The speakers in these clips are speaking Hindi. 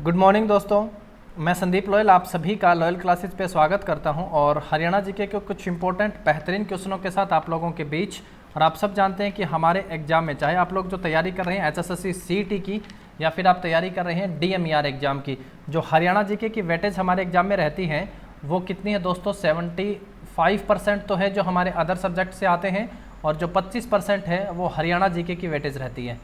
गुड मॉर्निंग दोस्तों, मैं संदीप लोयल आप सभी का लोयल क्लासेस पे स्वागत करता हूं और हरियाणा जीके के कुछ इंपॉर्टेंट बेहतरीन क्वेश्चनों के साथ आप लोगों के बीच। और आप सब जानते हैं कि हमारे एग्जाम में, चाहे आप लोग जो तैयारी कर रहे हैं एचएसएससी सीईटी की या फिर आप तैयारी कर रहे हैं डीएमईआर एग्जाम की, जो हरियाणा जीके की वेटेज हमारे एग्जाम में रहती है वो कितनी है दोस्तों? 75% तो है जो हमारे अदर सब्जेक्ट से आते हैं और जो 25% है वो हरियाणा जीके की वेटेज रहती है।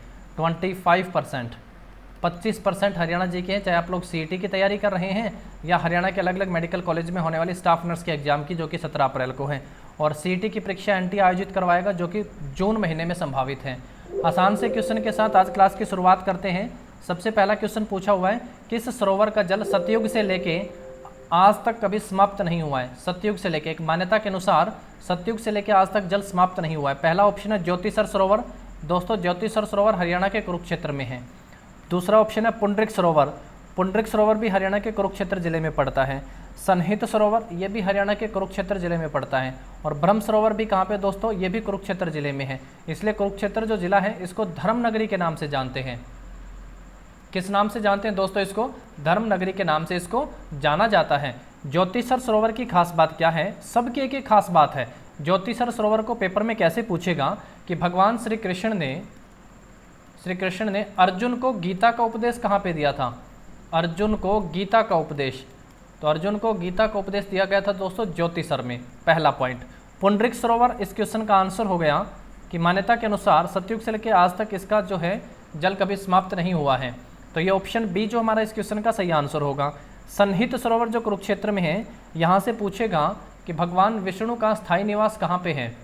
25% हरियाणा जीके हैं, चाहे आप लोग सीईटी की तैयारी कर रहे हैं या हरियाणा के अलग अलग मेडिकल कॉलेज में होने वाली स्टाफ नर्स के एग्जाम की, जो कि 17 अप्रैल को है। और सीईटी की परीक्षा एनटीए आयोजित करवाएगा जो कि जून महीने में संभावित है। आसान से क्वेश्चन के साथ आज क्लास की शुरुआत करते हैं। सबसे पहला क्वेश्चन पूछा हुआ है, किस सरोवर का जल सतयुग से लेके आज तक कभी समाप्त नहीं हुआ है? सतयुग से लेके, एक मान्यता के अनुसार सतयुग से लेके आज तक जल समाप्त नहीं हुआ है। पहला ऑप्शन है ज्योतिसर सरोवर। दोस्तों ज्योतिसर सरोवर हरियाणा के कुरुक्षेत्र में है। दूसरा ऑप्शन है पुंडरिक सरोवर। पुंडरिक सरोवर भी हरियाणा के कुरुक्षेत्र जिले में पड़ता है। सनहित सरोवर ये भी हरियाणा के कुरुक्षेत्र जिले में पड़ता है। और ब्रह्म सरोवर भी कहाँ पे दोस्तों? ये भी कुरुक्षेत्र जिले में है। इसलिए कुरुक्षेत्र जो जिला है इसको धर्म नगरी के नाम से जानते हैं। किस नाम से जानते हैं दोस्तों? इसको धर्म नगरी के नाम से इसको जाना जाता है। ज्योतिसर सरोवर की खास बात क्या है? सबकी एक एक खास बात है। ज्योतिसर सरोवर को पेपर में कैसे पूछेगा कि भगवान श्री कृष्ण ने अर्जुन को गीता का उपदेश कहाँ पे दिया था? अर्जुन को गीता का उपदेश, तो अर्जुन को गीता का उपदेश दिया गया था दोस्तों ज्योतिसर में। पहला पॉइंट। पुंडरिक सरोवर, इस क्वेश्चन का आंसर हो गया कि मान्यता के अनुसार सतयुग से लेकर आज तक इसका जो है जल कभी समाप्त नहीं हुआ है। तो ये ऑप्शन बी जो हमारा इस क्वेश्चन का सही आंसर होगा। सनहित सरोवर जो कुरुक्षेत्र में है, यहाँ से पूछेगा कि भगवान विष्णु का स्थायी निवास कहाँ पे है?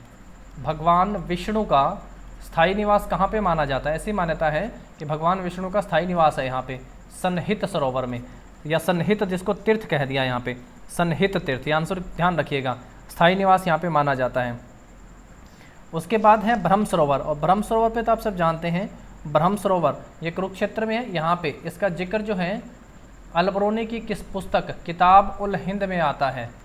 भगवान विष्णु का स्थायी निवास कहाँ पे माना जाता है? ऐसी मान्यता है कि भगवान विष्णु का स्थायी निवास है यहाँ पे सनहित सरोवर में, या सनहित जिसको तीर्थ कह दिया यहाँ पे, सनहित तीर्थ, ये आंसर ध्यान रखिएगा। स्थायी निवास यहाँ पे माना जाता है। उसके बाद है ब्रह्म सरोवर। और ब्रह्म सरोवर पे तो आप सब जानते हैं, ब्रह्म सरोवर ये कुरुक्षेत्र में है। यहाँ पे इसका जिक्र जो है अलबरूनी की किस पुस्तक किताब उल हिंद में आता है?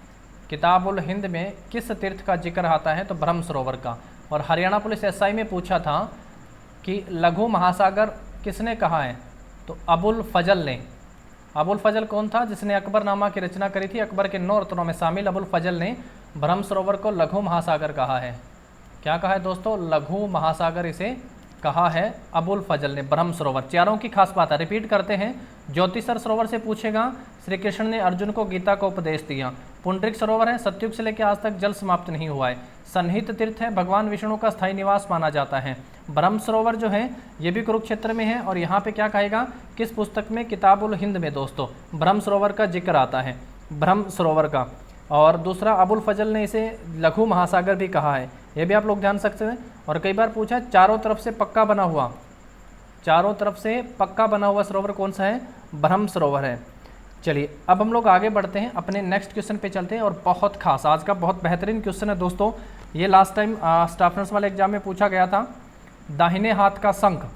किताब उल हिंद में किस तीर्थ का जिक्र आता है? तो ब्रह्म सरोवर का। और हरियाणा पुलिस एसआई में पूछा था कि लघु महासागर किसने कहा है? तो अबुल फजल ने। अबुल फजल कौन था? जिसने अकबरनामा की रचना करी थी। अकबर के 9 रत्नों में शामिल अबुल फजल ने ब्रह्म सरोवर को लघु महासागर कहा है। क्या कहा है दोस्तों? लघु महासागर इसे कहा है अबुल फजल ने। ब्रह्म सरोवर चारों की खास बात है, रिपीट करते हैं। ज्योतिसर सरोवर से पूछेगा श्री कृष्ण ने अर्जुन को गीता का उपदेश दिया। पुंडरिक सरोवर है, सतयुग से लेकर आज तक जल समाप्त नहीं हुआ है। सनहित तीर्थ है, भगवान विष्णु का स्थायी निवास माना जाता है। ब्रह्म सरोवर जो है ये भी कुरुक्षेत्र में है। और यहाँ पे क्या कहेगा? किस पुस्तक में? किताब उल हिंद में दोस्तों ब्रह्म सरोवर का जिक्र आता है, ब्रह्म सरोवर का। और दूसरा अबुल फजल ने इसे लघु महासागर भी कहा है, ये भी आप लोग ध्यान सकते हैं। और कई बार पूछा चारों तरफ से पक्का बना हुआ, चारों तरफ से पक्का बना हुआ सरोवर कौन सा है? ब्रह्म सरोवर है। चलिए अब हम लोग आगे बढ़ते हैं, अपने नेक्स्ट क्वेश्चन पे चलते हैं। और बहुत खास आज का बहुत बेहतरीन क्वेश्चन है दोस्तों। ये लास्ट टाइम स्टाफ नर्स वाले एग्जाम में पूछा गया था। दाहिने हाथ का शंख,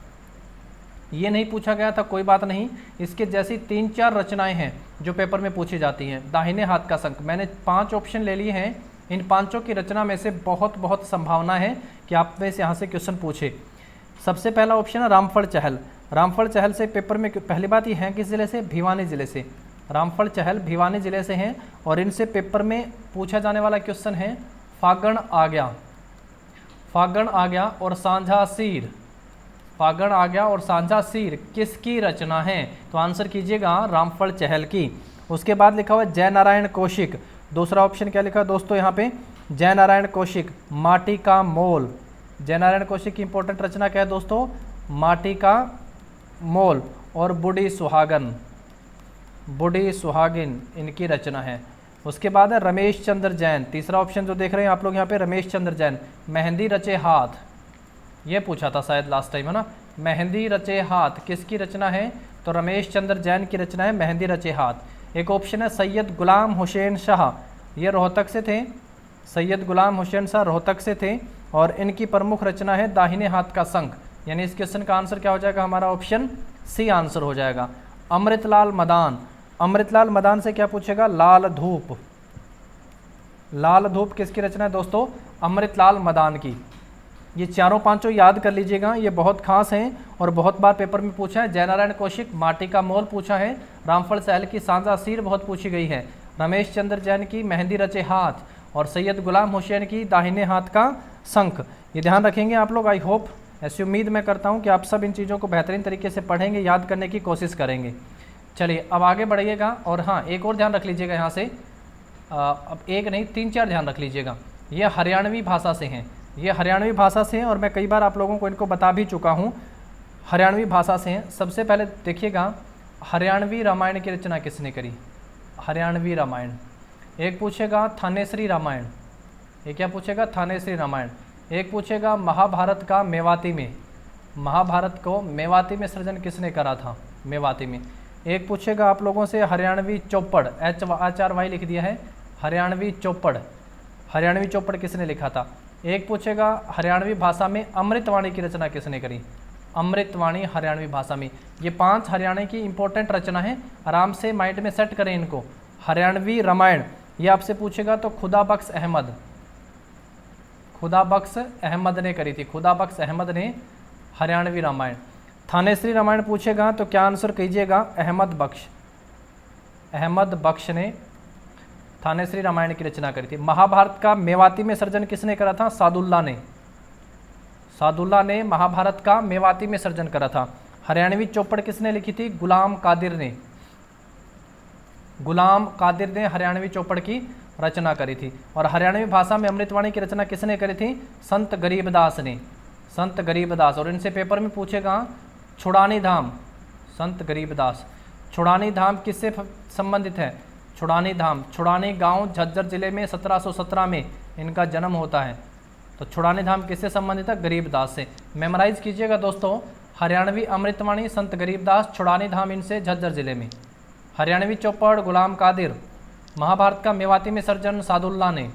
ये नहीं पूछा गया था, कोई बात नहीं। इसके जैसी 3-4 रचनाएं हैं जो पेपर में पूछी जाती हैं। दाहिने हाथ का शंख, मैंने 5 ऑप्शन ले लिए हैं। इन 5 की रचना में से बहुत संभावना है कि आप में से यहाँ से क्वेश्चन पूछे। सबसे पहला ऑप्शन है रामफल चहल। रामफल चहल से पेपर में पहली बात ये है किस ज़िले से? भिवानी ज़िले से। रामफल चहल भिवानी ज़िले से हैं। और इनसे पेपर में पूछा जाने वाला क्वेश्चन है फागण आ गया, फागण आ गया और सांझा सीर। फागण आ गया और सांझा सीर किसकी रचना है? तो आंसर कीजिएगा रामफल चहल की। उसके बाद लिखा हुआ जय नारायण कौशिक। दूसरा ऑप्शन क्या लिखा दोस्तों यहाँ पे? जय नारायण कौशिक, माटी का मोल। जय नारायण कौशिक की इंपॉर्टेंट रचना क्या है दोस्तों? माटी का मोल। और बूढ़ी सुहागन, बूढ़ी सुहागिन इनकी रचना है। उसके बाद है रमेश चंद्र जैन। तीसरा ऑप्शन जो देख रहे हैं आप लोग यहाँ पे, रमेश चंद्र जैन, मेहंदी रचे हाथ। ये पूछा था शायद लास्ट टाइम, है ना? मेहंदी रचे हाथ किसकी रचना है? तो रमेश चंद्र जैन की रचना है मेहंदी रचे हाथ। एक ऑप्शन है सैयद गुलाम हुसैन शाह, ये रोहतक से थे। सैयद गुलाम हुसैन शाह रोहतक से थे। और इनकी प्रमुख रचना है दाहिने हाथ का शंख। यानी इस क्वेश्चन का आंसर क्या हो जाएगा? हमारा ऑप्शन सी आंसर हो जाएगा। अमृतलाल मदान, अमृतलाल मदान से क्या पूछेगा? लाल धूप। लाल धूप किसकी रचना है दोस्तों? अमृतलाल मदान की। ये चारों पांचों याद कर लीजिएगा, ये बहुत खास हैं और बहुत बार पेपर में पूछा है। जयनारायण कौशिक माटी का मोल पूछा है। रामफल सहल की सांझा सीर बहुत पूछी गई है। रमेश चंद्र जैन की मेहंदी रचे हाथ और सैयद गुलाम हुसैन की दाहिने हाथ का शंख। ये ध्यान रखेंगे आप लोग। आई होप, ऐसी उम्मीद मैं करता हूँ कि आप सब इन चीज़ों को बेहतरीन तरीके से पढ़ेंगे, याद करने की कोशिश करेंगे। चलिए अब आगे बढ़िएगा। और हाँ, एक और ध्यान रख लीजिएगा यहाँ से, अब एक नहीं 3-4 ध्यान रख लीजिएगा। ये हरियाणवी भाषा से हैं, ये हरियाणवी भाषा से हैं और मैं कई बार आप लोगों को इनको बता भी चुका हूँ। हरियाणवी भाषा से हैं। सबसे पहले देखिएगा, हरियाणवी रामायण की रचना किसने करी? हरियाणवी रामायण। एक पूछेगा थानेश्वरी रामायण, ये क्या पूछेगा? थानेश्वरी रामायण। एक पूछेगा महाभारत का मेवाती में, महाभारत को मेवाती में सृजन किसने करा था? मेवाती में। एक पूछेगा आप लोगों से हरियाणवी चौपड़, HRY लिख दिया है, हरियाणवी चौपड़, हरियाणवी चौपड़ किसने लिखा था? एक पूछेगा हरियाणवी भाषा में अमृतवाणी की रचना किसने करी? अमृतवाणी हरियाणवी भाषा में। ये 5 हरियाणा की इंपॉर्टेंट रचना है, आराम से माइंड में सेट करें इनको। हरियाणवी रामायण ये आपसे पूछेगा तो खुदाबख्श अहमद, खुदाबख्श अहमद ने करी थी, खुदाबख्श अहमद ने हरियाणवी रामायण। थानेश्वरी रामायण पूछेगा तो क्या आंसर कीजिएगा? अहमद बख्श, अहमद बख्श ने थानेश्वरी रामायण की रचना करी थी। महाभारत का मेवाती में सर्जन किसने करा था? सादुल्ला ने, सादुल्ला ने महाभारत का मेवाती में सर्जन करा था। हरियाणवी चौपड़ किसने लिखी थी? गुलाम कादिर ने, गुलाम कादिर ने हरियाणवी चौपड़ की रचना करी थी। और हरियाणवी भाषा में अमृतवाणी की रचना किसने करी थी? संत गरीबदास ने, संत गरीबदास। और इनसे पेपर में पूछेगा छुड़ानी धाम, संत गरीबदास। छुड़ानी धाम किससे संबंधित है? छुड़ानी धाम, छुड़ानी गांव झज्जर जिले में 1717 में इनका जन्म होता है। तो छुड़ानी धाम किससे संबंधित है? गरीबदास से। मेमोराइज कीजिएगा दोस्तों, हरियाणवी अमृतवाणी संत गरीबदास, छुड़ानी धाम इनसे झज्जर जिले में। हरियाणवी चौपड़ गुलाम कादिर, महाभारत का मेवाती में सर्जन सादुल्ला ने,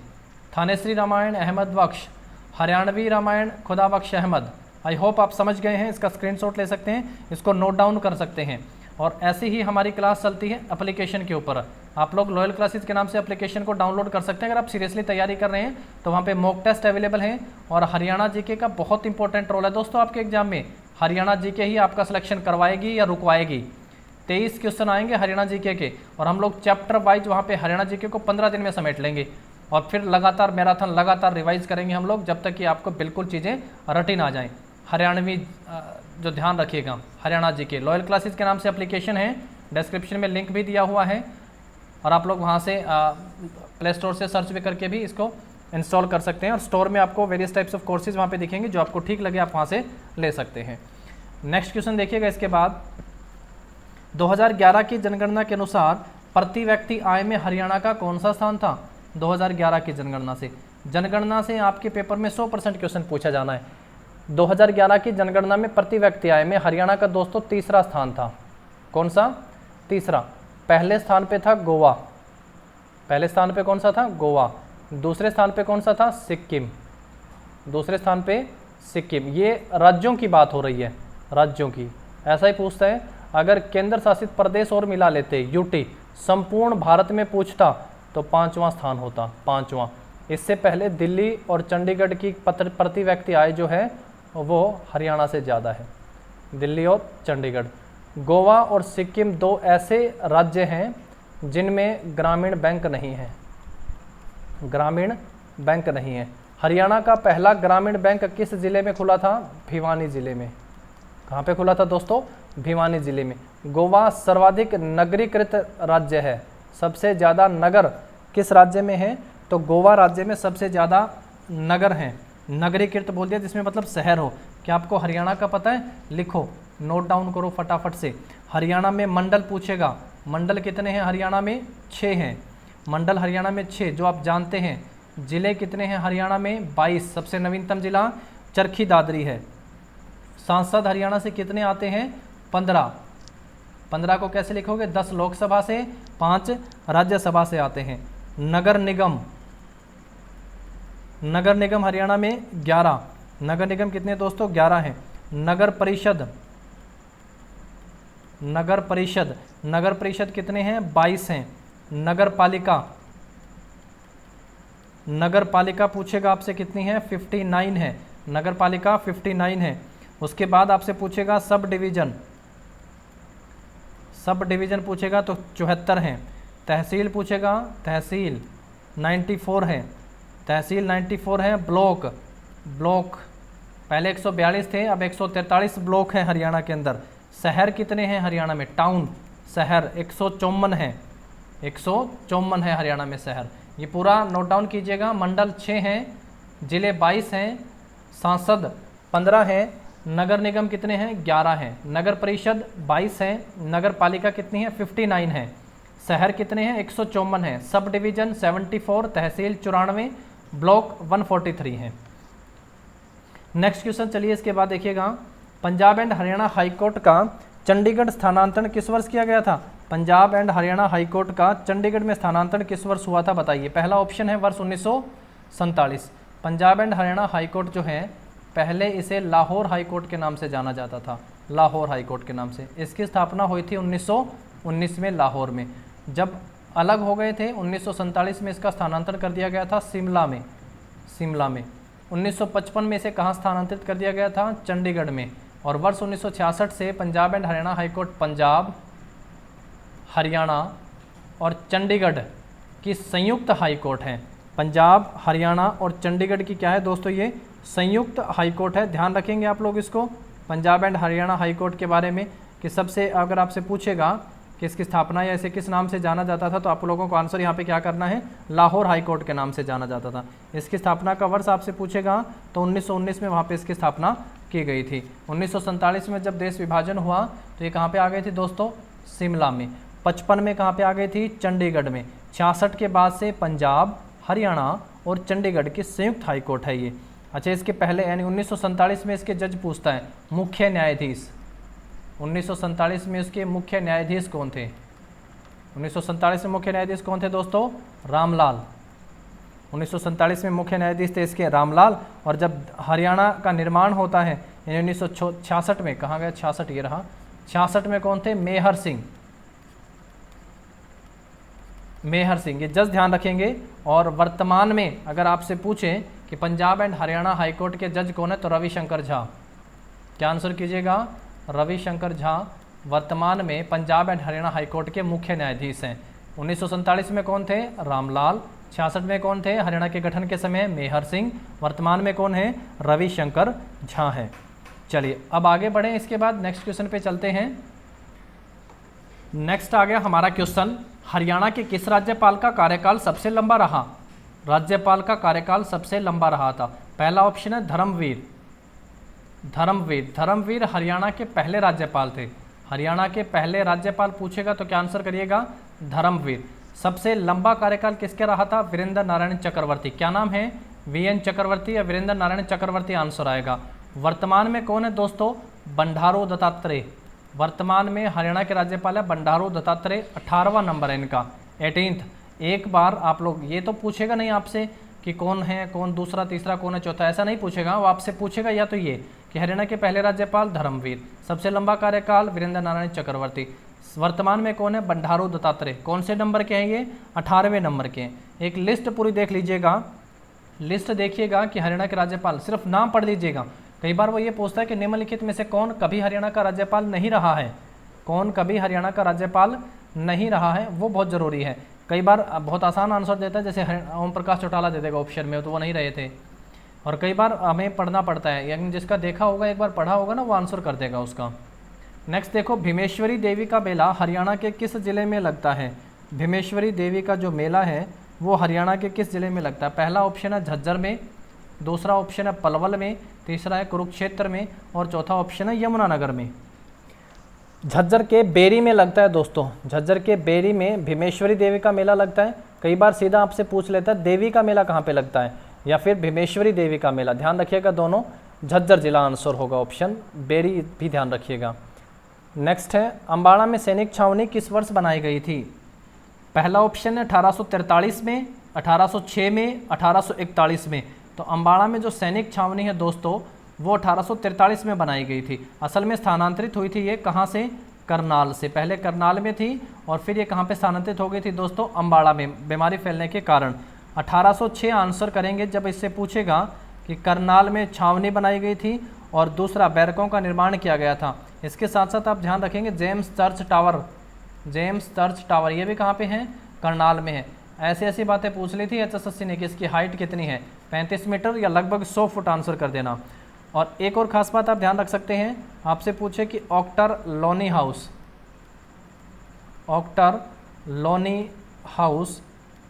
थानेश्वरी रामायण अहमद बख्श, हरियाणवी रामायण खुदाबख्श अहमद। आई होप आप समझ गए हैं। इसका स्क्रीनशॉट ले सकते हैं, इसको नोट डाउन कर सकते हैं। और ऐसी ही हमारी क्लास चलती है एप्लीकेशन के ऊपर। आप लोग लॉयल क्लासेस के नाम से एप्लीकेशन को डाउनलोड कर सकते हैं। अगर आप सीरियसली तैयारी कर रहे हैं तो वहाँ पे मॉक टेस्ट अवेलेबल हैं। और हरियाणा जीके का बहुत इंपॉर्टेंट रोल है दोस्तों आपके एग्जाम में। हरियाणा जीके ही आपका सिलेक्शन करवाएगी या रुकवाएगी। 23 क्वेश्चन आएंगे हरियाणा जीके के, और हम लोग चैप्टर वाइज वहाँ पे हरियाणा जीके को 15 दिन में समेट लेंगे। और फिर लगातार मैराथन लगातार रिवाइज करेंगे हम लोग, जब तक कि आपको बिल्कुल चीज़ें रटी ना जाएँ। हरियाणवी जो ध्यान रखिएगा, हरियाणा जीके लॉयल क्लासेस के नाम से एप्लीकेशन है, डिस्क्रिप्शन में लिंक भी दिया हुआ है। और आप लोग वहाँ से प्ले स्टोर से सर्च भी करके भी इसको इंस्टॉल कर सकते हैं। और स्टोर में आपको वेरियस टाइप्स ऑफ कोर्सेज वहाँ पे दिखेंगे, जो आपको ठीक लगे आप वहाँ से ले सकते हैं। नेक्स्ट क्वेश्चन देखिएगा इसके बाद, 2011 की जनगणना के अनुसार प्रति व्यक्ति आय में हरियाणा का कौन सा स्थान था? 2011 की जनगणना से आपके पेपर में 100% क्वेश्चन पूछा जाना है। 2011 की जनगणना में प्रति व्यक्ति आय में हरियाणा का दोस्तों तीसरा स्थान था। कौन सा? तीसरा। पहले स्थान पे था गोवा, पहले स्थान पे कौन सा था? गोवा। दूसरे स्थान पे कौन सा था? सिक्किम, दूसरे स्थान पे सिक्किम। ये राज्यों की बात हो रही है, राज्यों की। ऐसा ही पूछता है, अगर केंद्र शासित प्रदेश और मिला लेते यूटी, संपूर्ण भारत में पूछता तो 5वां स्थान होता, 5वां। इससे पहले दिल्ली और चंडीगढ़ की प्रति व्यक्ति आय जो है वो हरियाणा से ज़्यादा है, दिल्ली और चंडीगढ़। गोवा और सिक्किम 2 ऐसे राज्य हैं जिनमें ग्रामीण बैंक नहीं है, ग्रामीण बैंक नहीं है। हरियाणा का पहला ग्रामीण बैंक किस ज़िले में खुला था? भिवानी ज़िले में। कहाँ पे खुला था दोस्तों? भिवानी ज़िले में। गोवा सर्वाधिक नगरीकृत राज्य है, सबसे ज़्यादा नगर किस राज्य में है? तो गोवा राज्य में सबसे ज़्यादा नगर हैं, नगरीकृत बोल दिया जिसमें मतलब शहर हो। क्या आपको हरियाणा का पता है? लिखो, नोट डाउन करो फटाफट से। हरियाणा में मंडल पूछेगा, मंडल कितने हैं हरियाणा में? 6 हैं, मंडल हरियाणा में 6 जो आप जानते हैं। ज़िले कितने हैं हरियाणा में? 22। सबसे नवीनतम जिला चरखी दादरी है। सांसद हरियाणा से कितने आते हैं? 15। 15 को कैसे लिखोगे? 10 लोकसभा से, 5 राज्यसभा से आते हैं। नगर निगम, नगर निगम हरियाणा में 11। नगर निगम कितने दोस्तों? 11 हैं। नगर परिषद, नगर परिषद, नगर परिषद कितने हैं? 22 हैं। नगर पालिका, नगर पालिका पूछेगा आपसे कितनी है? 59 है। नगर पालिका 59 है। उसके बाद आपसे पूछेगा सब डिवीज़न पूछेगा तो 74 हैं। तहसील पूछेगा, तहसील 94 है, तहसील 94 है। ब्लॉक पहले 142 थे, अब 143 ब्लॉक हैं हरियाणा के अंदर। शहर कितने हैं हरियाणा में? टाउन शहर 154 है, 154 है हरियाणा में शहर। ये पूरा नोट डाउन कीजिएगा। मंडल 6 हैं, जिले 22 हैं, सांसद 15 हैं, नगर निगम कितने हैं? 11 हैं, नगर परिषद 22 हैं, नगर पालिका कितनी है? 59 है, शहर कितने हैं? 154 हैं, सब डिवीज़न 74, तहसील 94, ब्लॉक 143 हैं। नेक्स्ट क्वेश्चन चलिए इसके बाद देखिएगा। पंजाब एंड हरियाणा हाईकोर्ट का चंडीगढ़ स्थानांतरण किस वर्ष किया गया था? पंजाब एंड हरियाणा हाईकोर्ट का चंडीगढ़ में स्थानांतरण किस वर्ष हुआ था बताइए। पहला ऑप्शन है वर्ष 1947। पंजाब एंड हरियाणा हाईकोर्ट जो है पहले इसे लाहौर हाईकोर्ट के नाम से जाना जाता था, लाहौर हाईकोर्ट के नाम से। इसकी स्थापना हुई थी 1919 में लाहौर में। जब अलग हो गए थे 1947 में इसका स्थानांतरण कर दिया गया था शिमला में। 1955 में इसे कहाँ स्थानांतरित कर दिया गया था? चंडीगढ़ में। और वर्ष 1966 से पंजाब एंड हरियाणा हाईकोर्ट पंजाब, हरियाणा और चंडीगढ़ की संयुक्त हाईकोर्ट है। पंजाब, हरियाणा और चंडीगढ़ की क्या है दोस्तों? ये संयुक्त हाईकोर्ट है। ध्यान रखेंगे आप लोग इसको, पंजाब एंड हरियाणा हाईकोर्ट के बारे में, कि सबसे अगर आपसे पूछेगा कि इसकी स्थापना या इसे किस नाम से जाना जाता था, तो आप लोगों को आंसर यहाँ पे क्या करना है? लाहौर हाईकोर्ट के नाम से जाना जाता था। इसकी स्थापना का वर्ष आपसे पूछेगा तो 1919 में वहाँ पे इसकी स्थापना की गई थी। 1947 में जब देश विभाजन हुआ तो ये कहाँ पे आ गई थी दोस्तों? शिमला में। 55 में कहाँ पे आ गई थी? चंडीगढ़ में। 66 के बाद से पंजाब, हरियाणा और चंडीगढ़ की संयुक्त हाईकोर्ट है ये। अच्छा, इसके पहले यानी 1947 में इसके जज पूछता है मुख्य न्यायाधीश। 1947 में उसके मुख्य न्यायाधीश कौन थे? 1947 में मुख्य न्यायाधीश कौन थे दोस्तों? रामलाल। 1947 में मुख्य न्यायाधीश थे इसके रामलाल। और जब हरियाणा का निर्माण होता है यानी 1966 में, कहाँ गया 66, ये रहा 66 में कौन थे? मेहर सिंह। ये जज ध्यान रखेंगे। और वर्तमान में अगर आपसे पूछें कि पंजाब एंड हरियाणा हाईकोर्ट के जज कौन है, तो रविशंकर झा। क्या आंसर कीजिएगा? रविशंकर झा वर्तमान में पंजाब एंड हरियाणा हाईकोर्ट के मुख्य न्यायाधीश हैं। 1947 में कौन थे? रामलाल। 66 में कौन थे? हरियाणा के गठन के समय मेहर सिंह। वर्तमान में कौन है? रविशंकर झा है। चलिए अब आगे बढ़ें, इसके बाद नेक्स्ट क्वेश्चन पे चलते हैं। नेक्स्ट आ गया हमारा क्वेश्चन, हरियाणा के किस राज्यपाल का कार्यकाल सबसे लंबा रहा? राज्यपाल का कार्यकाल सबसे लंबा रहा था। पहला ऑप्शन है धर्मवीर हरियाणा के पहले राज्यपाल थे। हरियाणा के पहले राज्यपाल पूछेगा तो क्या आंसर करिएगा? धर्मवीर। सबसे लंबा कार्यकाल किसके रहा था? वीरेंद्र नारायण चक्रवर्ती। क्या नाम है? वीएन चक्रवर्ती या वीरेंद्र नारायण चक्रवर्ती आंसर आएगा। वर्तमान में कौन है दोस्तों? बंडारू दत्तात्रेय। वर्तमान में हरियाणा के राज्यपाल है बंडारू दत्तात्रेय। 18वां नंबर है इनका, 18th। एक बार आप लोग ये तो पूछेगा नहीं आपसे कि कौन है, कौन दूसरा, तीसरा, कौन है चौथा, ऐसा नहीं पूछेगा। वो आपसे पूछेगा या तो ये कि हरियाणा के पहले राज्यपाल धर्मवीर, सबसे लंबा कार्यकाल वीरेंद्र नारायण चक्रवर्ती, वर्तमान में कौन है? बंडारू दत्तात्रेय। कौन से नंबर के हैं ये? 18वें नंबर के हैं। एक लिस्ट पूरी देख लीजिएगा, लिस्ट देखिएगा कि हरियाणा के राज्यपाल, सिर्फ नाम पढ़ लीजिएगा। कई बार वो ये पूछता है कि निम्नलिखित में से कौन कभी हरियाणा का राज्यपाल नहीं रहा है, कौन कभी हरियाणा का राज्यपाल नहीं रहा है, वो बहुत ज़रूरी है। कई बार बहुत आसान आंसर देता है, जैसे ओम प्रकाश चौटाला दे देगा ऑप्शन में, तो वो नहीं रहे थे। और कई बार हमें पढ़ना पड़ता है, यानी जिसका देखा होगा, एक बार पढ़ा होगा ना, वो आंसर कर देगा उसका। नेक्स्ट देखो, भीमेश्वरी देवी का मेला हरियाणा के किस जिले में लगता है? भीमेश्वरी देवी का जो मेला है वो हरियाणा के किस जिले में लगता है? पहला ऑप्शन है झज्जर में, दूसरा ऑप्शन है पलवल में, तीसरा है कुरुक्षेत्र में और चौथा ऑप्शन है यमुनानगर में। झज्जर के बेरी में लगता है दोस्तों, झज्जर के बेरी में भीमेश्वरी देवी का मेला लगता है। कई बार सीधा आपसे पूछ लेता है देवी का मेला कहाँ पे लगता है या फिर भीमेश्वरी देवी का मेला। ध्यान रखिएगा दोनों, झज्जर जिला आंसर होगा ऑप्शन, बेरी भी ध्यान रखिएगा। नेक्स्ट है, अम्बाड़ा में सैनिक छावनी किस वर्ष बनाई गई थी? पहला ऑप्शन है 1843 में, 1806 में, 1841 में। तो अम्बाड़ा में जो सैनिक छावनी है दोस्तों वो 1843 में बनाई गई थी। असल में स्थानांतरित हुई थी ये कहाँ से? करनाल से। पहले करनाल में थी और फिर ये कहाँ पे स्थानांतरित हो गई थी दोस्तों? अम्बाड़ा में, बीमारी फैलने के कारण। 1806 आंसर करेंगे जब इससे पूछेगा कि करनाल में छावनी बनाई गई थी और दूसरा बैरकों का निर्माण किया गया था। इसके साथ साथ आप ध्यान रखेंगे जेम्स चर्च टावर ये भी कहाँ पे हैं, करनाल में है। ऐसी बातें पूछ ली थी HSSC ने कि इसकी हाइट कितनी है, 35 मीटर या लगभग 100 फुट आंसर कर देना। और एक और ख़ास बात आप ध्यान रख सकते हैं, आपसे पूछे कि ऑक्टर लोनी हाउस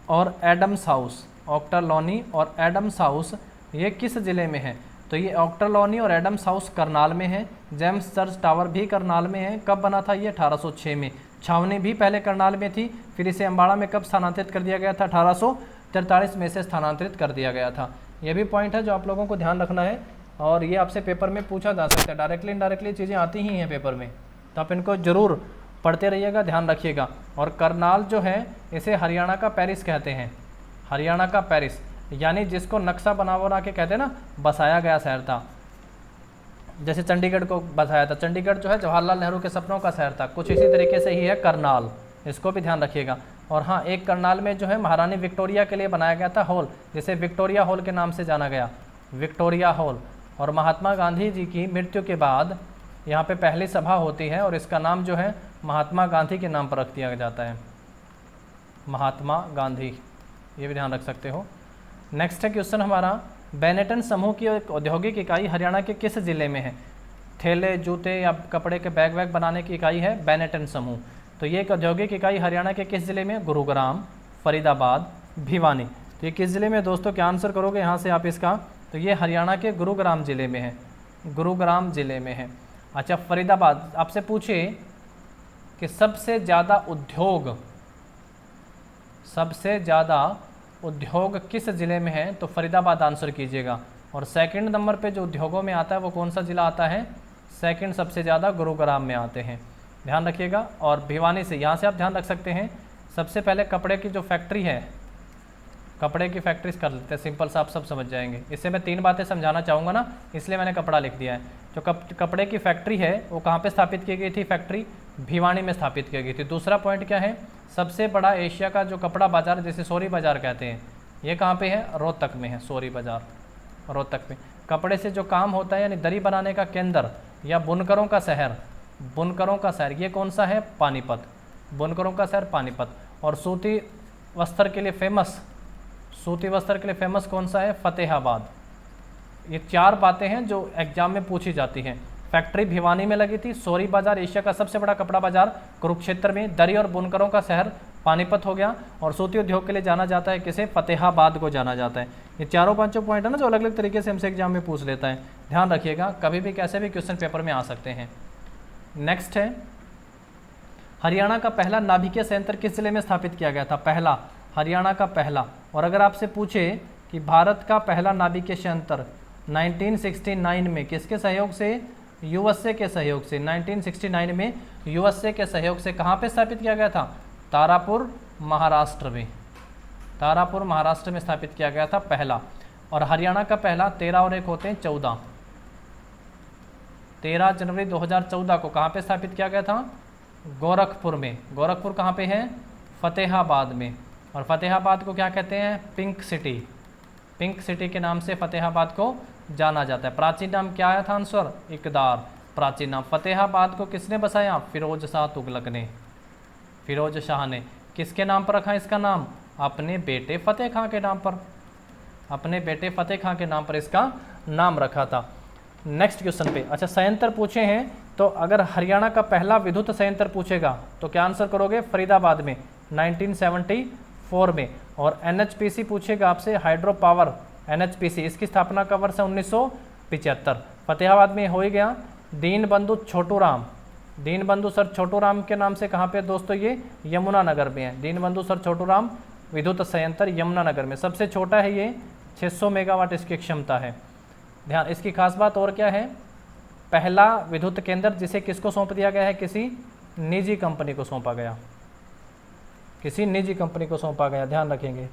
और एडम्स हाउस, ऑक्टर लोनी और एडम्स हाउस ये किस ज़िले में है, तो ये ऑक्टर लोनी और एडम्स हाउस करनाल में है। जेम्स चर्च टावर भी करनाल में है। कब बना था ये, 1806 में। छावनी भी पहले करनाल में थी, फिर इसे अम्बाड़ा में कब स्थानांतरित कर दिया गया था, 1843 में से स्थानांतरित कर दिया गया था। ये भी पॉइंट है जो आप लोगों को ध्यान रखना है और ये आपसे पेपर में पूछा जा सकता है। डायरेक्टली इनडायरेक्टली चीज़ें आती ही हैं पेपर में, तो आप इनको ज़रूर पढ़ते रहिएगा, ध्यान रखिएगा। और करनाल जो है इसे हरियाणा का पेरिस कहते हैं, हरियाणा का पेरिस, यानी जिसको नक्शा बना के कहते हैं ना, बसाया गया शहर था। जैसे चंडीगढ़ को बसाया था, चंडीगढ़ जो है जवाहरलाल नेहरू के सपनों का शहर था, कुछ इसी तरीके से ही है करनाल, इसको भी ध्यान रखिएगा। और हाँ, एक करनाल में जो है महारानी विक्टोरिया के लिए बनाया गया था हॉल, जिसे विक्टोरिया हॉल के नाम से जाना गया, विक्टोरिया हॉल। और महात्मा गांधी जी की मृत्यु के बाद यहाँ पे पहली सभा होती है और इसका नाम जो है महात्मा गांधी के नाम पर रख दिया जाता है, महात्मा गांधी, ये भी ध्यान रख सकते हो। नेक्स्ट है क्वेश्चन हमारा, बेनेटन समूह की एक औद्योगिक इकाई हरियाणा के किस जिले में है। थैले, जूते या कपड़े के बैग बनाने की इकाई है बेनेटन समूह। तो ये एक औद्योगिक इकाई हरियाणा के किस जिले में, गुरुग्राम, फरीदाबाद, भिवानी। तो ये किस जिले में दोस्तों, क्या आंसर करोगे यहाँ से आप इसका, तो ये हरियाणा के गुरुग्राम जिले में है, गुरुग्राम जिले में है। अच्छा, फरीदाबाद आपसे पूछे कि सबसे ज़्यादा उद्योग किस ज़िले में है, तो फरीदाबाद आंसर कीजिएगा। और सेकंड नंबर पे जो उद्योगों में आता है वो कौन सा ज़िला आता है, सेकंड सबसे ज़्यादा गुरुग्राम में आते हैं, ध्यान रखिएगा। और भिवानी से, यहाँ से आप ध्यान रख सकते हैं, सबसे पहले कपड़े की जो फैक्ट्री है, कपड़े की फैक्ट्रीज कर लेते हैं, सिंपल सा आप सब समझ जाएंगे। इससे मैं 3 बातें समझाना चाहूँगा ना, इसलिए मैंने कपड़ा लिख दिया है। जो कपड़े की फैक्ट्री है वो कहाँ पे स्थापित की गई थी, फैक्ट्री भिवानी में स्थापित की गई थी। दूसरा पॉइंट क्या है, सबसे बड़ा एशिया का जो कपड़ा बाजार जिसे सोरी बाजार कहते हैं, ये कहाँ पे है, रोहतक में है, सोरी बाजार रोहतक में। कपड़े से जो काम होता है यानी दरी बनाने का केंद्र या बुनकरों का शहर ये कौन सा है, पानीपत, बुनकरों का शहर पानीपत। और सूती वस्त्र के लिए फेमस कौन सा है, फतेहाबाद। ये 4 बातें हैं जो एग्जाम में पूछी जाती हैं। फैक्ट्री भिवानी में लगी थी, सोरी बाजार एशिया का सबसे बड़ा कपड़ा बाजार कुरुक्षेत्र में, दरी और बुनकरों का शहर पानीपत हो गया, और सूती उद्योग के लिए जाना जाता है किसे, फतेहाबाद को जाना जाता है। ये 4-5 पॉइंट है ना जो अलग अलग तरीके से हमसे एग्जाम में पूछ लेता है, ध्यान रखिएगा, कभी भी कैसे भी क्वेश्चन पेपर में आ सकते हैं। नेक्स्ट है, हरियाणा का पहला नाभिकीय संयंत्र किस जिले में स्थापित किया गया था, पहला, हरियाणा का पहला। और अगर आपसे पूछे कि भारत का पहला नाभिकीय संयंत्र 1969 में किसके सहयोग से, यूएसए के सहयोग से, 1969 में यूएसए के सहयोग से कहाँ पे स्थापित किया गया था, तारापुर महाराष्ट्र में स्थापित किया गया था पहला। और हरियाणा का पहला 13 और 1 होते हैं 14, 13 जनवरी 2014 को कहाँ पे स्थापित किया गया था, गोरखपुर में। गोरखपुर कहाँ पे है, फतेहाबाद में। और फतेहाबाद को क्या कहते हैं, पिंक सिटी के नाम से फतेहाबाद को जाना जाता है। प्राचीन नाम क्या आया था आंसर, इकदार, प्राचीन नाम। फतेहाबाद को किसने बसाया, फिरोज शाह तुगलक ने, फिरोज शाह ने। किसके नाम पर रखा इसका नाम, अपने बेटे फतेह खां के नाम पर इसका नाम रखा था। नेक्स्ट क्वेश्चन पे, अच्छा संयंत्र पूछे हैं, तो अगर हरियाणा का पहला विद्युत संयंत्र पूछेगा तो क्या आंसर करोगे, फरीदाबाद में 1974 में। और एनएचपीसी पूछेगा आपसे, हाइड्रो पावर एनएचपीसी, इसकी स्थापना का वर्ष है 1975, फतेहाबाद में हो ही गया। दीनबंधु सर छोटू राम के नाम से कहाँ पे दोस्तों, ये यमुनानगर में है। दीनबंधु सर छोटू राम विद्युत संयंत्र यमुनानगर में, सबसे छोटा है ये, 600 मेगावाट इसकी क्षमता है। ध्यान, इसकी खास बात और क्या है, पहला विद्युत केंद्र जिसे किसको सौंप दिया गया है, किसी निजी कंपनी को सौंपा गया, ध्यान रखेंगे।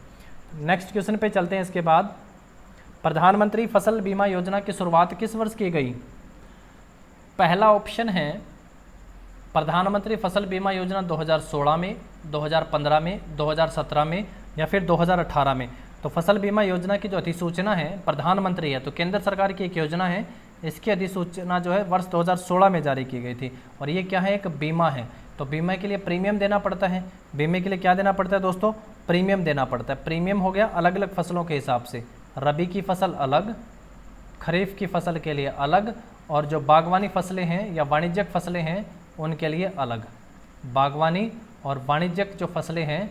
नेक्स्ट क्वेश्चन पे चलते हैं। इसके बाद, प्रधानमंत्री फसल बीमा योजना की शुरुआत किस वर्ष की गई। पहला ऑप्शन है प्रधानमंत्री फसल बीमा योजना 2016 में, 2015 में, 2017 में या फिर 2018 में। तो फसल बीमा योजना की जो अधिसूचना है प्रधानमंत्री है, तो केंद्र सरकार की एक योजना है, इसकी अधिसूचना जो है वर्ष 2016 में जारी की गई थी। और ये क्या है, एक बीमा है। तो बीमा के लिए प्रीमियम देना पड़ता है। बीमे के लिए क्या देना पड़ता है दोस्तों, प्रीमियम देना पड़ता है। प्रीमियम हो गया अलग अलग फसलों के हिसाब से, रबी की फसल अलग, खरीफ की फसल के लिए अलग, और जो बागवानी फसलें हैं या वाणिज्यिक फसलें हैं उनके लिए अलग। बागवानी और वाणिज्यिक जो फसलें हैं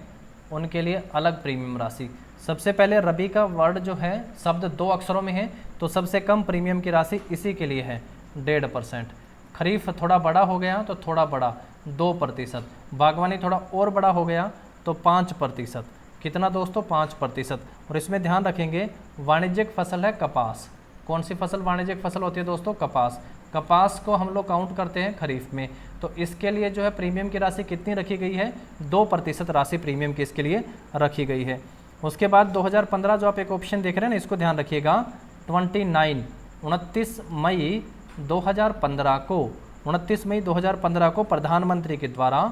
उनके लिए अलग प्रीमियम राशि। सबसे पहले रबी का वर्ड जो है शब्द 2 अक्षरों में है, तो सबसे कम प्रीमियम की राशि इसी के लिए है 1.5%। खरीफ थोड़ा बड़ा हो गया तो थोड़ा बड़ा 2%। बागवानी थोड़ा और बड़ा हो गया तो 5%। कितना दोस्तों, 5%। और इसमें ध्यान रखेंगे वाणिज्यिक फसल है कपास। कौन सी फसल वाणिज्यिक फसल होती है दोस्तों, कपास। कपास को हम लोग काउंट करते हैं खरीफ में, तो इसके लिए जो है प्रीमियम की राशि कितनी रखी गई है, 2% राशि प्रीमियम की इसके लिए रखी गई है। उसके बाद 2015 जो आप एक ऑप्शन देख रहे हैं ना, इसको ध्यान रखिएगा। 29 मई 2015 को प्रधानमंत्री के द्वारा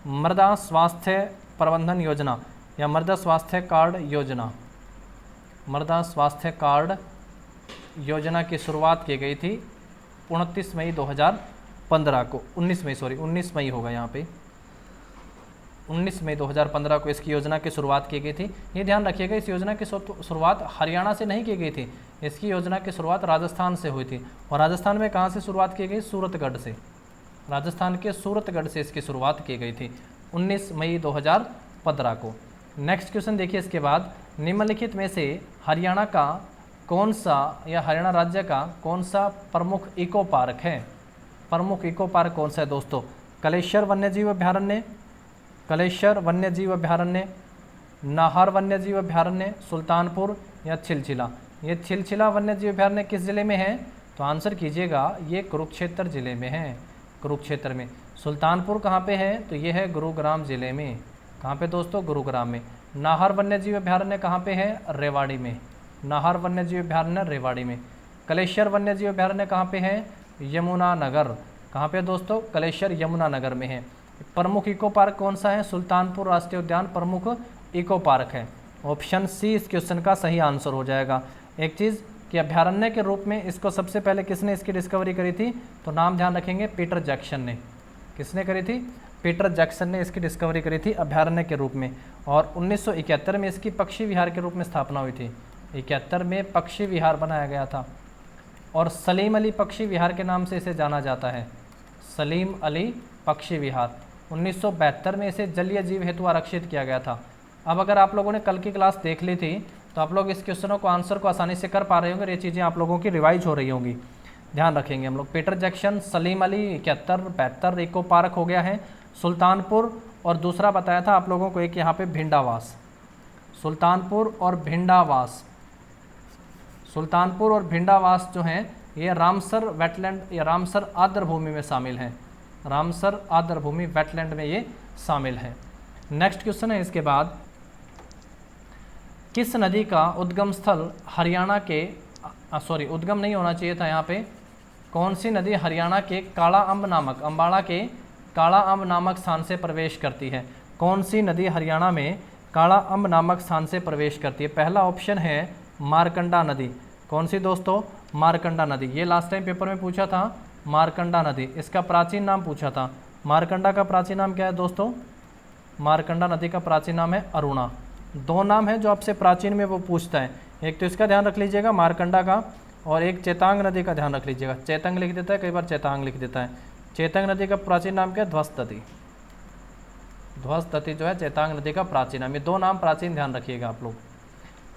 मृदा स्वास्थ्य प्रबंधन योजना या मृदा स्वास्थ्य कार्ड योजना, मृदा स्वास्थ्य कार्ड योजना की शुरुआत की गई थी 29 मई 2015 को। 19 मई होगा यहाँ पे, 19 मई 2015 को इसकी योजना की शुरुआत की गई थी। ये ध्यान रखिएगा, इस योजना की शुरुआत हरियाणा से नहीं की गई थी, इसकी योजना की शुरुआत राजस्थान से हुई थी। और राजस्थान में कहाँ से शुरुआत की गई, सूरतगढ़ से। राजस्थान के सूरतगढ़ से इसकी शुरुआत की गई थी 19 मई 2015 को। नेक्स्ट क्वेश्चन देखिए इसके बाद, निम्नलिखित में से हरियाणा का कौन सा या हरियाणा राज्य का कौन सा प्रमुख इको पार्क है। प्रमुख इको पार्क कौन सा है दोस्तों, कलेश्वर वन्यजीव अभ्यारण्य, कलेश्वर वन्यजीव अभ्यारण्य, नाहर वन्यजीव अभ्यारण्य, सुल्तानपुर या छिलछिला। ये छिलछिला वन्यजीव अभ्यारण्य किस जिले में है, तो आंसर कीजिएगा, ये कुरुक्षेत्र जिले में है, कुरुक्षेत्र में। सुल्तानपुर कहाँ पे है, तो ये है गुरुग्राम जिले में। कहाँ पे दोस्तों, गुरुग्राम में। नाहर वन्यजीव अभ्यारण्य कहाँ पे है, रेवाड़ी में। नाहर वन्यजीव अभ्यारण्य रेवाड़ी में। कलेश्वर वन्यजीव अभ्यारण्य कहाँ पे है, यमुनानगर। कहाँ पे दोस्तों, कलेश्वर यमुनानगर में है। प्रमुख इको पार्क कौन सा है, सुल्तानपुर राष्ट्रीय उद्यान प्रमुख इको पार्क है। ऑप्शन सी इस क्वेश्चन का सही आंसर हो जाएगा। एक चीज़ कि अभ्यारण्य के रूप में इसको सबसे पहले किसने इसकी डिस्कवरी करी थी, तो नाम ध्यान रखेंगे, पीटर जैक्सन ने। किसने करी थी, पीटर जैक्सन ने इसकी डिस्कवरी करी थी अभ्यारण्य के रूप में। और 1971 में इसकी पक्षी विहार के रूप में स्थापना हुई थी। 71 में पक्षी विहार बनाया गया था और सलीम अली पक्षी विहार के नाम से इसे जाना जाता है, सलीम अली पक्षी विहार। 1972 में इसे जलीय जीव हेतु आरक्षित किया गया था। अब अगर आप लोगों ने कल की क्लास देख ली थी तो आप लोग इस क्वेश्चनों को आंसर को आसानी से कर पा रहे होंगे। ये चीज़ें आप लोगों की रिवाइज हो रही होंगी, ध्यान रखेंगे हम लोग। Peter Jackson, Salim Ali, 71, 72 eco park हो गया है। सुल्तानपुर और दूसरा बताया था आप लोगों को एक यहाँ पे भिंडावास, सुल्तानपुर और भिंडावास। सुल्तानपुर और भिंडावास जो हैं ये रामसर वेटलैंड या रामसर आर्द्र भूमि में शामिल हैं, रामसर आर्द्र भूमि वेटलैंड में ये शामिल है। नेक्स्ट क्वेश्चन है इसके बाद, किस नदी का उद्गम स्थल हरियाणा के उद्गम नहीं होना चाहिए था यहाँ पे, कौन सी नदी हरियाणा के काला अम्ब नामक, अम्बाड़ा के काला अम्ब नामक स्थान से प्रवेश करती है। कौन सी नदी हरियाणा में काला अम्ब नामक स्थान से प्रवेश करती है। पहला ऑप्शन है मारकंडा नदी। कौन सी दोस्तों, मारकंडा नदी। ये लास्ट टाइम पेपर में पूछा था, मारकंडा नदी। इसका प्राचीन नाम पूछा था। मारकंडा का प्राचीन नाम क्या है दोस्तों, मारकंडा नदी का प्राचीन नाम है अरुणा। दो नाम है जो आपसे प्राचीन में वो पूछता है, एक तो इसका ध्यान रख लीजिएगा मारकंडा का, और एक चेतांग नदी का ध्यान रख लीजिएगा। चेतंग लिख देता है, कई बार चेतांग लिख देता है। चेतंग नदी का प्राचीन नाम क्या है, ध्वस्तती। ध्वस्तती जो है चेतांग नदी का प्राचीन नाम। ये दो नाम प्राचीन ध्यान रखिएगा आप लोग,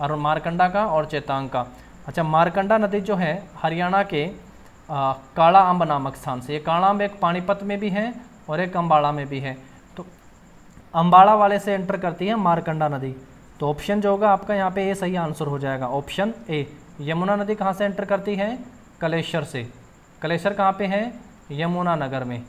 और मारकंडा का और चेतांग का। अच्छा, मारकंडा नदी जो है हरियाणा के काला अम्ब नामक स्थान से, ये काला अम्ब एक पानीपत में भी है और एक अम्बाड़ा में भी है, तो अम्बाड़ा वाले से एंटर करती है मारकंडा नदी। तो ऑप्शन जो होगा आपका यहाँ पे ये सही आंसर हो जाएगा, ऑप्शन ए। यमुना नदी कहाँ से एंटर करती है, कलेश्वर से। कलेश्वर कहाँ पे है, यमुनानगर में।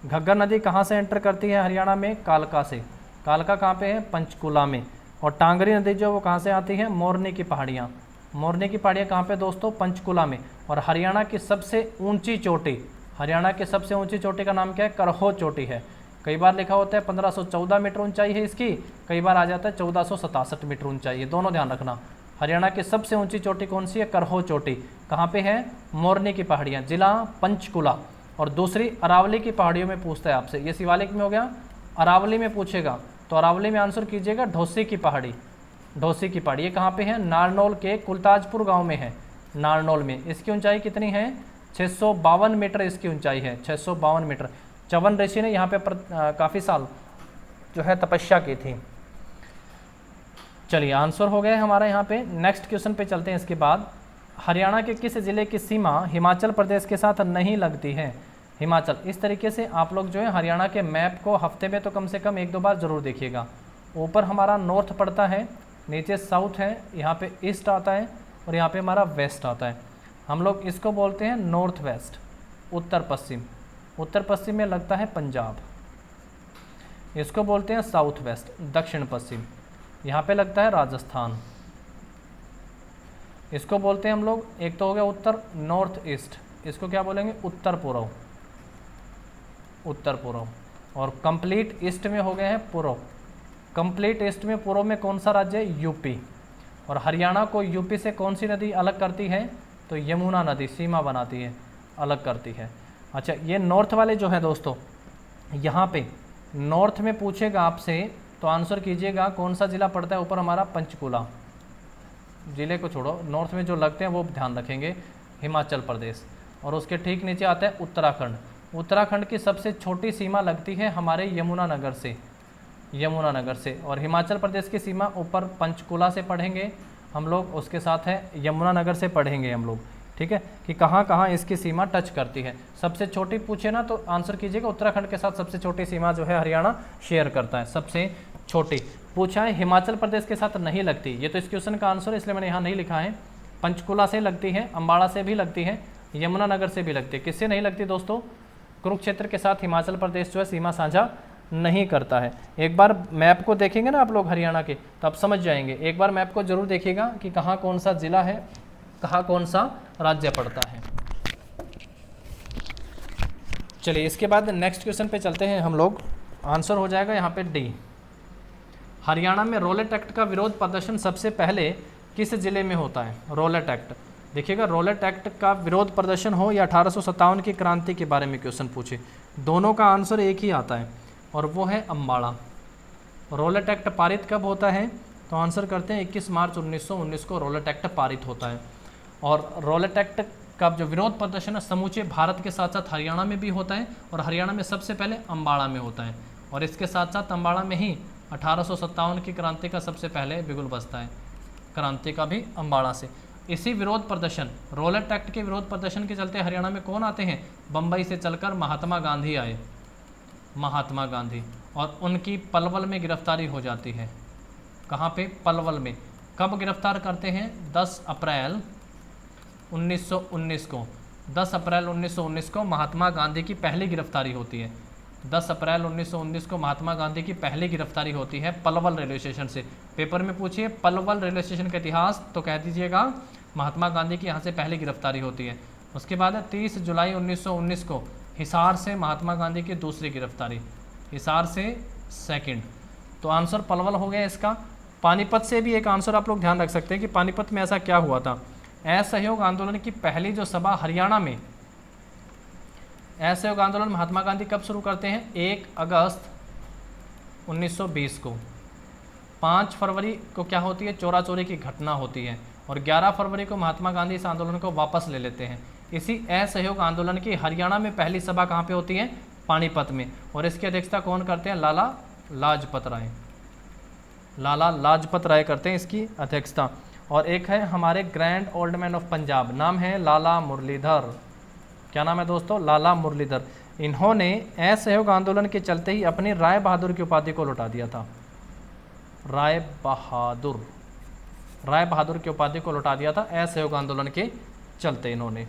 घग्गर नदी कहाँ से एंटर करती है हरियाणा में, कालका से। कालका कहाँ पे है, पंचकुला में। और टांगरी नदी जो वो कहाँ से आती है, मोरनी की पहाड़ियाँ। मोरनी की पहाड़ियाँ कहाँ पे दोस्तों, पंचकुला में। और हरियाणा की सबसे ऊंची चोटी, हरियाणा की सबसे ऊंची चोटी का नाम क्या है, करहो चोटी है। कई बार लिखा होता है 1514 मीटर ऊंचाई है इसकी, कई बार आ जाता है 1467 मीटर ऊंचाई है, दोनों ध्यान रखना। हरियाणा की सबसे ऊंची चोटी कौन सी है? करहो चोटी। कहाँ पे है? मोरनी की पहाड़ियाँ, जिला पंचकुला। और दूसरी अरावली की पहाड़ियों में पूछता है आपसे, ये शिवालिक में हो गया, अरावली में पूछेगा तो अरावली में आंसर कीजिएगा ढोसी की पहाड़ी। ढोसी की पहाड़ी ये कहाँ पे है? नारनौल के कुलताजपुर गांव में है, नारनौल में। इसकी ऊंचाई कितनी है? 652 मीटर इसकी ऊंचाई है, 652 मीटर। च्यवन ऋषि ने यहाँ पे काफ़ी साल जो है तपस्या की थी। चलिए आंसर हो गए हमारा यहाँ पे। नेक्स्ट क्वेश्चन पे चलते हैं। इसके बाद हरियाणा के किस जिले की सीमा हिमाचल प्रदेश के साथ नहीं लगती है? हिमाचल। इस तरीके से आप लोग जो है हरियाणा के मैप को हफ्ते में तो कम से कम 1-2 बार जरूर देखिएगा। ऊपर हमारा नॉर्थ पड़ता है, नीचे साउथ है, यहाँ पे ईस्ट आता है और यहाँ पे हमारा वेस्ट आता है। हम लोग इसको बोलते हैं नॉर्थ वेस्ट, उत्तर पश्चिम। उत्तर पश्चिम में लगता है पंजाब। इसको बोलते हैं साउथ वेस्ट, दक्षिण पश्चिम। यहाँ पे लगता है राजस्थान। इसको बोलते हैं हम लोग, एक तो हो गया उत्तर, नॉर्थ ईस्ट। इसको क्या बोलेंगे? उत्तर पूर्व, उत्तर पूर्व। और कंप्लीट ईस्ट में हो गए हैं पूर्व। कंप्लीट ईस्ट में पूर्व में कौन सा राज्य है? यूपी। और हरियाणा को यूपी से कौन सी नदी अलग करती है? तो यमुना नदी सीमा बनाती है, अलग करती है। अच्छा, ये नॉर्थ वाले जो है दोस्तों, यहाँ पे नॉर्थ में पूछेगा आपसे तो आंसर कीजिएगा कौन सा जिला पड़ता है ऊपर हमारा? पंचकुला। जिले को छोड़ो, नॉर्थ में जो लगते हैं वो ध्यान रखेंगे, हिमाचल प्रदेश। और उसके ठीक नीचे आता है उत्तराखंड। उत्तराखंड की सबसे छोटी सीमा लगती है हमारे यमुनानगर से, यमुनानगर से। और हिमाचल प्रदेश की सीमा ऊपर पंचकुला से पढ़ेंगे हम लोग, उसके साथ है यमुनानगर से पढ़ेंगे हम लोग, ठीक है, कि कहाँ कहाँ इसकी सीमा टच करती है। सबसे छोटी पूछे ना तो आंसर कीजिएगा उत्तराखंड के साथ सबसे छोटी सीमा जो है हरियाणा शेयर करता है, सबसे छोटी। पूछा है हिमाचल प्रदेश के साथ नहीं लगती, ये तो इस क्वेश्चन का आंसर है इसलिए मैंने यहाँ नहीं लिखा है। पंचकुला से लगती है, अम्बाड़ा से भी लगती है, यमुनानगर से भी लगती है। किससे नहीं लगती दोस्तों? कुरुक्षेत्र के साथ हिमाचल प्रदेश जो है सीमा साझा नहीं करता है। एक बार मैप को देखेंगे ना आप लोग हरियाणा के, तब समझ जाएंगे। एक बार मैप को जरूर देखिएगा कि कहाँ कौन सा जिला है, कहाँ कौन सा राज्य पड़ता है। चलिए इसके बाद नेक्स्ट क्वेश्चन पे चलते हैं हम लोग। आंसर हो जाएगा यहाँ पे डी। हरियाणा में रोलेट एक्ट का विरोध प्रदर्शन सबसे पहले किस जिले में होता है? रोलेट एक्ट, देखिएगा रोलेट एक्ट का विरोध प्रदर्शन हो या 1857 की क्रांति के बारे में क्वेश्चन पूछे, दोनों का आंसर एक ही आता है और वो है अम्बाड़ा। रोलेट एक्ट पारित कब होता है? तो आंसर करते हैं 21 मार्च 1919 को रोलेट एक्ट पारित होता है। और रोलेट एक्ट का जो विरोध प्रदर्शन है समूचे भारत के साथ साथ हरियाणा में भी होता है, और हरियाणा में सबसे पहले अम्बाड़ा में होता है। और इसके साथ साथ अम्बाड़ा में ही 1857 की क्रांति का सबसे पहले बिगुल बजता है, क्रांति का भी अम्बाड़ा से। इसी विरोध प्रदर्शन, रोलेट एक्ट के विरोध प्रदर्शन के चलते हरियाणा में कौन आते हैं? बम्बई से चलकर महात्मा गांधी आए, महात्मा गांधी, और उनकी पलवल में गिरफ्तारी हो जाती है। कहाँ पे? पलवल में। कब गिरफ्तार करते हैं? 10 अप्रैल 1919 को। 10 अप्रैल 1919 को महात्मा गांधी की पहली गिरफ्तारी होती है। 10 अप्रैल 1919 को महात्मा गांधी की पहली गिरफ्तारी होती है पलवल रेलवे स्टेशन से। पेपर में पूछिए पलवल रेलवे स्टेशन का इतिहास तो कह दीजिएगा महात्मा गांधी की यहाँ से पहली गिरफ्तारी होती है। उसके बाद 30 जुलाई 1919 को हिसार से महात्मा गांधी की दूसरी गिरफ्तारी, हिसार से सेकंड। तो आंसर पलवल हो गया इसका। पानीपत से भी एक आंसर आप लोग ध्यान रख सकते हैं कि पानीपत में ऐसा क्या हुआ था। असहयोग आंदोलन की पहली जो सभा हरियाणा में, असहयोग आंदोलन महात्मा गांधी कब शुरू करते हैं? 1 अगस्त 1920 को। 5 फरवरी को क्या होती है? चोरा चोरी की घटना होती है। और 11 फरवरी को महात्मा गांधी इस आंदोलन को वापस ले लेते हैं। इसी असहयोग आंदोलन की हरियाणा में पहली सभा कहाँ पे होती है? पानीपत में। और इसकी अध्यक्षता कौन करते हैं? लाला लाजपत राय, लाला लाजपत राय करते हैं इसकी अध्यक्षता। और एक है हमारे grand old man of Punjab, नाम है लाला मुरलीधर। क्या नाम है दोस्तों? लाला मुरलीधर। इन्होंने असहयोग आंदोलन के चलते ही अपनी राय बहादुर की उपाधि को लौटा दिया था। राय बहादुर, राय बहादुर की उपाधि को लौटा दिया था असहयोग आंदोलन के चलते इन्होंने।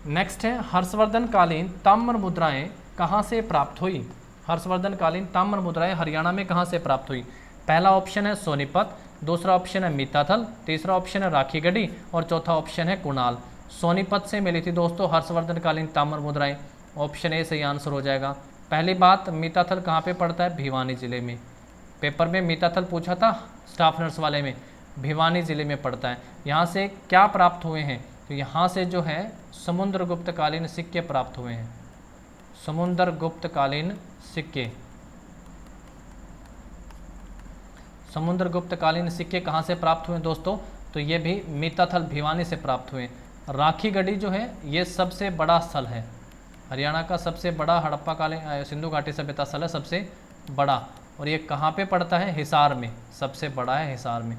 नेक्स्ट है हर्षवर्धन कालीन ताम्र मुद्राएं कहाँ से प्राप्त हुई? हर्षवर्धन कालीन ताम्र मुद्राएं हरियाणा में कहाँ से प्राप्त हुई? पहला ऑप्शन है सोनीपत, दूसरा ऑप्शन है मीताथल, तीसरा ऑप्शन है राखीगढ़ी और चौथा ऑप्शन है कुणाल। सोनीपत से मिली थी दोस्तों हर्षवर्धन कालीन ताम्र मुद्राएं। ऑप्शन ए सही आंसर हो जाएगा। पहली बात, मीताथल कहाँ पे पड़ता है? भिवानी ज़िले में। पेपर में मीताथल पूछा था स्टाफ नर्स वाले में, भिवानी ज़िले में पड़ता है। यहाँ से क्या प्राप्त हुए हैं? तो यहाँ से जो है समुद्रगुप्तकालीन सिक्के प्राप्त हुए हैं, समुद्रगुप्तकालीन सिक्के। समुद्रगुप्तकालीन सिक्के कहाँ से प्राप्त हुए दोस्तों? तो ये भी मीताथल भिवानी से प्राप्त हुए। राखी गढ़ी जो है ये सबसे बड़ा स्थल है, हरियाणा का सबसे बड़ा हड़प्पा कालीन सिंधु घाटी सभ्यता स्थल है, सबसे बड़ा। और ये कहाँ पे पड़ता है? हिसार में, सबसे बड़ा है हिसार में।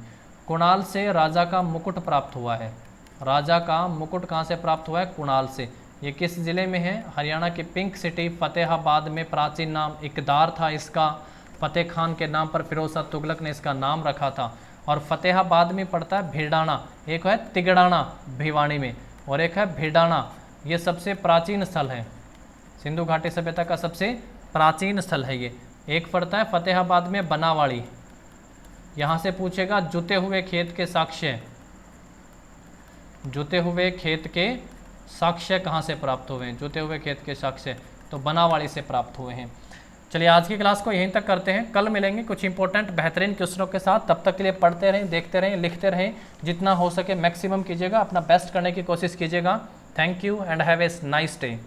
कुणाल से राजा का मुकुट प्राप्त हुआ है। राजा का मुकुट कहाँ से प्राप्त हुआ है? कुणाल से। ये किस ज़िले में है? हरियाणा के पिंक सिटी फतेहाबाद में। प्राचीन नाम इकदार था इसका, फतेह खान के नाम पर फिरोज शाह तुगलक ने इसका नाम रखा था। और फतेहाबाद में पड़ता है भिडाना, एक है तिगड़ाना भिवानी में, और एक है भिडाना। ये सबसे प्राचीन स्थल है, सिंधु घाटी सभ्यता का सबसे प्राचीन स्थल है ये। एक पड़ता है फतेहाबाद में बनावाड़ी। यहाँ से पूछेगा जुते हुए खेत के साक्ष्य, जुते हुए खेत के साक्ष्य कहाँ से प्राप्त हुए हैं? जुते हुए खेत के साक्ष्य तो बनावाड़ी से प्राप्त हुए हैं। चलिए आज की क्लास को यहीं तक करते हैं, कल मिलेंगे कुछ इंपॉर्टेंट बेहतरीन क्वेश्चनों के साथ। तब तक के लिए पढ़ते रहें, देखते रहें, लिखते रहें, जितना हो सके मैक्सिमम कीजिएगा, अपना बेस्ट करने की कोशिश कीजिएगा। Thank you and have a nice day.